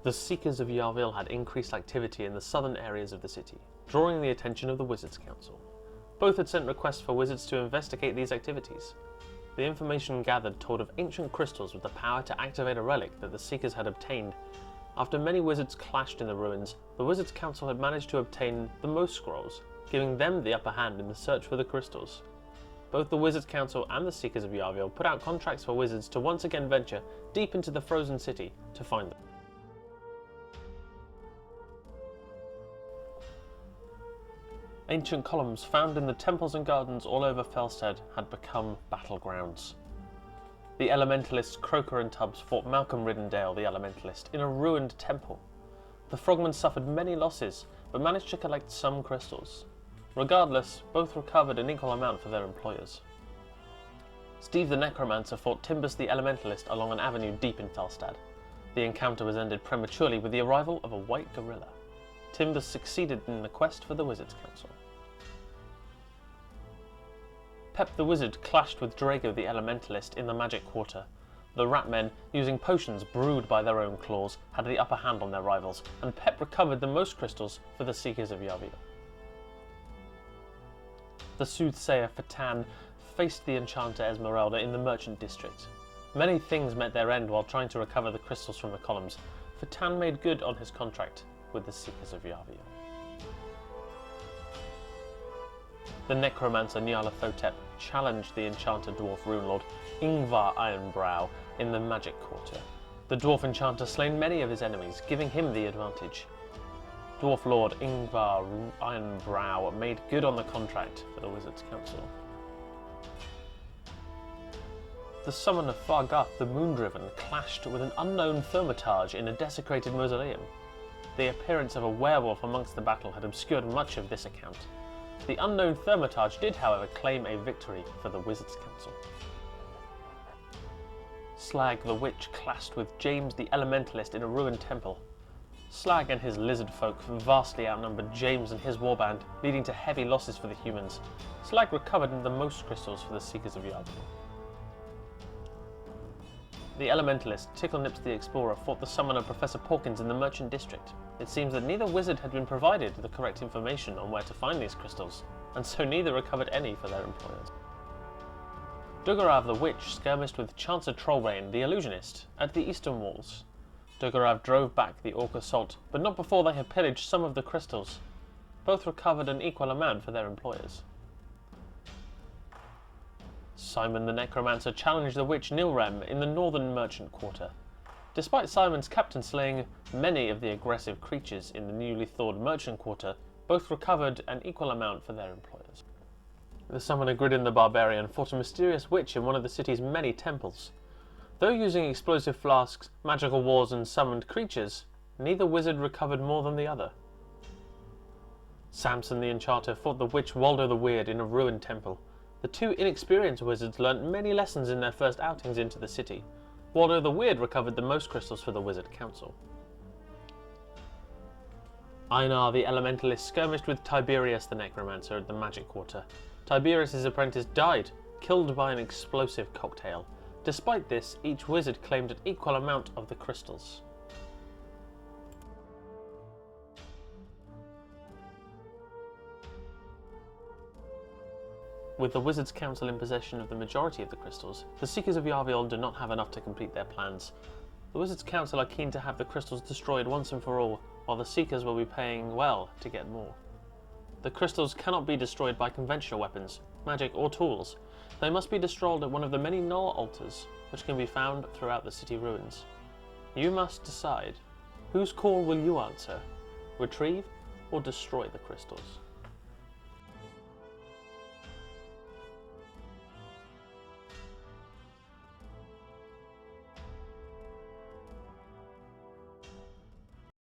The Seekers of Yarville had increased activity in the southern areas of the city, drawing the attention of the Wizards' Council. Both had sent requests for wizards to investigate these activities. The information gathered told of ancient crystals with the power to activate a relic that the Seekers had obtained. After many wizards clashed in the ruins, the Wizards' Council had managed to obtain the most scrolls, giving them the upper hand in the search for the crystals. Both the Wizards' Council and the Seekers of Yarville put out contracts for wizards to once again venture deep into the frozen city to find them. Ancient columns found in the temples and gardens all over Felsted had become battlegrounds. The elementalists Croker and Tubbs fought Malcolm Riddendale the Elementalist in a ruined temple. The frogmen suffered many losses, but managed to collect some crystals. Regardless, both recovered an equal amount for their employers. Steve the Necromancer fought Timbus the Elementalist along an avenue deep in Felstad. The encounter was ended prematurely with the arrival of a white gorilla. Timbus succeeded in the quest for the Wizards' Council. Pep the Wizard clashed with Drago the Elementalist in the Magic Quarter. The Ratmen, using potions brewed by their own claws, had the upper hand on their rivals, and Pep recovered the most crystals for the Seekers of Yarville. The Soothsayer Fatan faced the Enchanter Esmeralda in the Merchant District. Many things met their end while trying to recover the crystals from the columns. Fatan made good on his contract with the Seekers of Yarville. The Necromancer Nyarlathotep challenged the Enchanter Dwarf Runelord Ingvar Ironbrow in the Magic Quarter. The Dwarf Enchanter slain many of his enemies, giving him the advantage. Dwarf Lord Ingvar Ironbrow made good on the contract for the Wizards' Council. The Summoner Fargarth the Moondriven clashed with an unknown Thaumaturge in a desecrated mausoleum. The appearance of a werewolf amongst the battle had obscured much of this account. The unknown Thaumaturge did, however, claim a victory for the Wizards' Council. Slag the Witch clashed with James the Elementalist in a ruined temple. Slag and his lizard folk vastly outnumbered James and his warband, leading to heavy losses for the humans. Slag recovered the most crystals for the Seekers of Yarville. The Elementalist Ticklenips the Explorer fought the summoner Professor Porkins in the Merchant District. It seems that neither wizard had been provided the correct information on where to find these crystals, and so neither recovered any for their employers. Dugarav the Witch skirmished with Chancer Trollrain the Illusionist at the Eastern Walls. Dugarav drove back the Orc assault, but not before they had pillaged some of the crystals. Both recovered an equal amount for their employers. Simon the Necromancer challenged the witch Nilrem in the Northern Merchant Quarter. Despite Simon's captain slaying many of the aggressive creatures in the newly thawed Merchant Quarter, both recovered an equal amount for their employers. The summoner Gridin the Barbarian fought a mysterious witch in one of the city's many temples. Though using explosive flasks, magical wars and summoned creatures, neither wizard recovered more than the other. Samson the Enchanter fought the witch Waldo the Weird in a ruined temple. The two inexperienced wizards learnt many lessons in their first outings into the city. Waldo the Weird recovered the most crystals for the Wizard Council. Einar the Elementalist skirmished with Tiberius the Necromancer at the Magic Quarter. Tiberius' apprentice died, killed by an explosive cocktail. Despite this, each wizard claimed an equal amount of the crystals. With the Wizards' Council in possession of the majority of the crystals, the Seekers of Yarville do not have enough to complete their plans. The Wizards' Council are keen to have the crystals destroyed once and for all, while the Seekers will be paying well to get more. The crystals cannot be destroyed by conventional weapons, magic or tools. They must be destroyed at one of the many null altars, which can be found throughout the city ruins. You must decide, whose call will you answer? Retrieve or destroy the crystals?